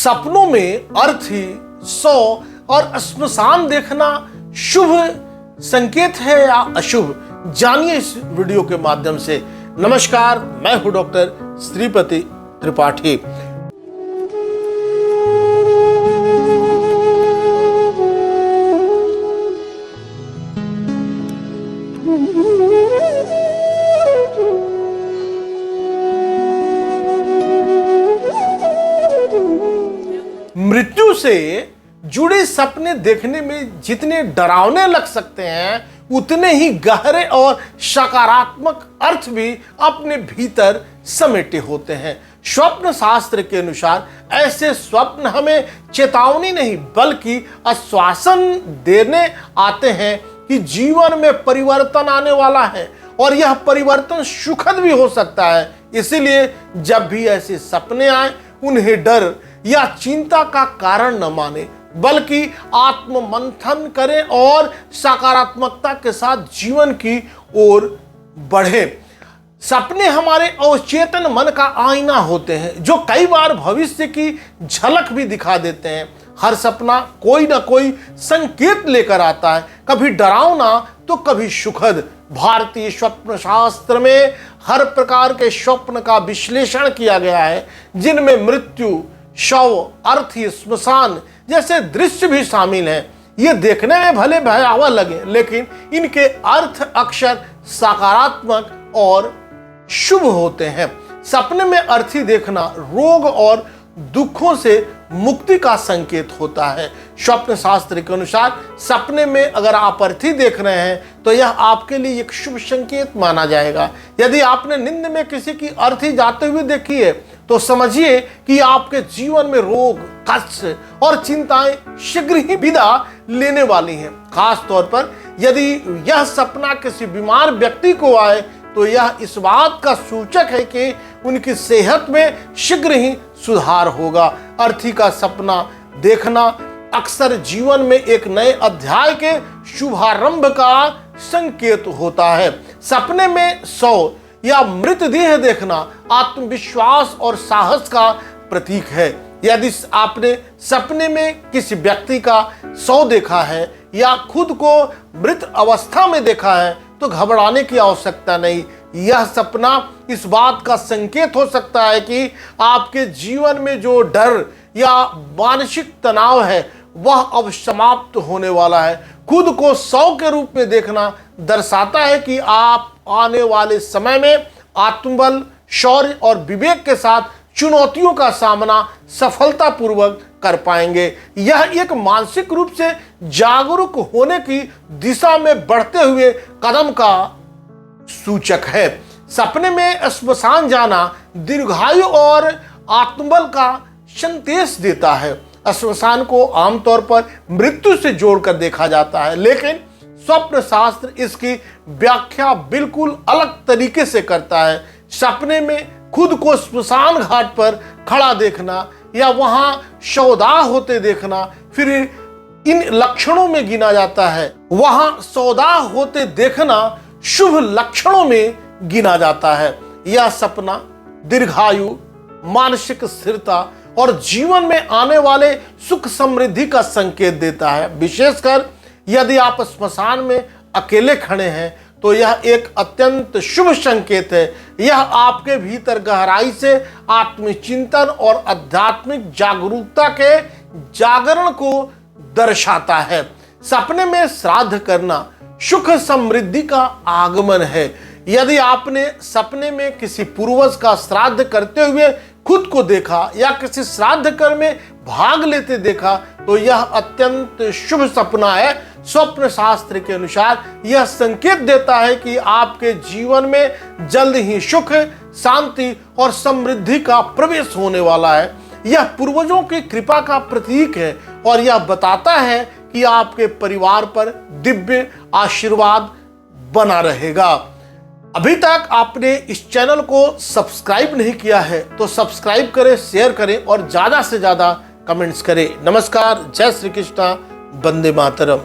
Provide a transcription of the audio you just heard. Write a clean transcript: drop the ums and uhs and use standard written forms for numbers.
सपनों में अर्थी, शव और श्मशान देखना शुभ संकेत है या अशुभ, जानिए इस वीडियो के माध्यम से। नमस्कार, मैं हूं डॉक्टर श्रीपति त्रिपाठी। मृत्यु से जुड़े सपने देखने में जितने डरावने लग सकते हैं, उतने ही गहरे और सकारात्मक अर्थ भी अपने भीतर समेटे होते हैं। स्वप्न शास्त्र के अनुसार ऐसे स्वप्न हमें चेतावनी नहीं बल्कि आश्वासन देने आते हैं कि जीवन में परिवर्तन आने वाला है और यह परिवर्तन सुखद भी हो सकता है। इसीलिए जब भी ऐसे सपने आए, उन्हें डर या चिंता का कारण न माने बल्कि आत्म मंथन करें और सकारात्मकता के साथ जीवन की ओर बढ़े। सपने हमारे अवचेतन मन का आईना होते हैं जो कई बार भविष्य की झलक भी दिखा देते हैं। हर सपना कोई ना कोई संकेत लेकर आता है, कभी डरावना तो कभी सुखद। भारतीय स्वप्न शास्त्र में हर प्रकार के स्वप्न का विश्लेषण किया गया है, जिनमें मृत्यु, शव, अर्थी, श्मशान जैसे दृश्य भी शामिल हैं। ये देखने में भले भयावह लगे, लेकिन इनके अर्थ अक्सर सकारात्मक और शुभ होते हैं। सपने में अर्थी देखना रोग और दुखों से मुक्ति का संकेत होता है। स्वप्न शास्त्र के अनुसार सपने में अगर आप अर्थी देख रहे हैं तो यह आपके लिए एक शुभ संकेत माना जाएगा। यदि आपने नींद में किसी की अर्थी जाते हुए देखी है तो समझिए कि आपके जीवन में रोग, कष्ट और चिंताएं शीघ्र ही विदा लेने वाली हैं। खास तौर पर यदि यह सपना किसी बीमार व्यक्ति को आए तो यह इस बात का सूचक है कि उनकी सेहत में शीघ्र ही सुधार होगा। अर्थी का सपना देखना अक्सर जीवन में एक नए अध्याय के शुभारंभ का संकेत होता है। सपने में शव या मृतदेह देखना आत्मविश्वास और साहस का प्रतीक है। यदि आपने सपने में किसी व्यक्ति का शव देखा है या खुद को मृत अवस्था में देखा है तो घबराने की आवश्यकता नहीं। यह सपना इस बात का संकेत हो सकता है कि आपके जीवन में जो डर या मानसिक तनाव है वह अब समाप्त होने वाला है। खुद को शव के रूप में देखना दर्शाता है कि आप आने वाले समय में आत्मबल, शौर्य और विवेक के साथ चुनौतियों का सामना सफलतापूर्वक कर पाएंगे। यह एक मानसिक रूप से जागरूक होने की दिशा में बढ़ते हुए कदम का सूचक है। सपने में श्मशान जाना दीर्घायु और आत्मबल का संदेश देता है। श्मशान को आमतौर पर मृत्यु से जोड़कर देखा जाता है, लेकिन स्वप्न शास्त्र इसकी व्याख्या बिल्कुल अलग तरीके से करता है। सपने में खुद को श्मशान घाट पर खड़ा देखना या वहां शवदाह होते देखना फिर इन लक्षणों में गिना जाता है। वहां शवदाह होते देखना शुभ लक्षणों में गिना जाता है। यह सपना दीर्घायु, मानसिक स्थिरता और जीवन में आने वाले सुख समृद्धि का संकेत देता है। विशेषकर यदि आप श्मशान में अकेले खड़े हैं तो यह एक अत्यंत शुभ संकेत है। यह आपके भीतर गहराई से आत्मचिंतन और आध्यात्मिक जागरूकता के जागरण को दर्शाता है। सपने में श्राद्ध करना सुख समृद्धि का आगमन है। यदि आपने सपने में किसी पूर्वज का श्राद्ध करते हुए खुद को देखा या किसी श्राद्ध कर्म में भाग लेते देखा तो यह अत्यंत शुभ सपना है। स्वप्न शास्त्र के अनुसार यह संकेत देता है कि आपके जीवन में जल्द ही सुख, शांति और समृद्धि का प्रवेश होने वाला है। यह पूर्वजों की कृपा का प्रतीक है और यह बताता है कि आपके परिवार पर दिव्य आशीर्वाद बना रहेगा। अभी तक आपने इस चैनल को सब्सक्राइब नहीं किया है तो सब्सक्राइब करें, शेयर करें और ज़्यादा से ज़्यादा कमेंट्स करें। नमस्कार, जय श्री कृष्णा, वंदे मातरम।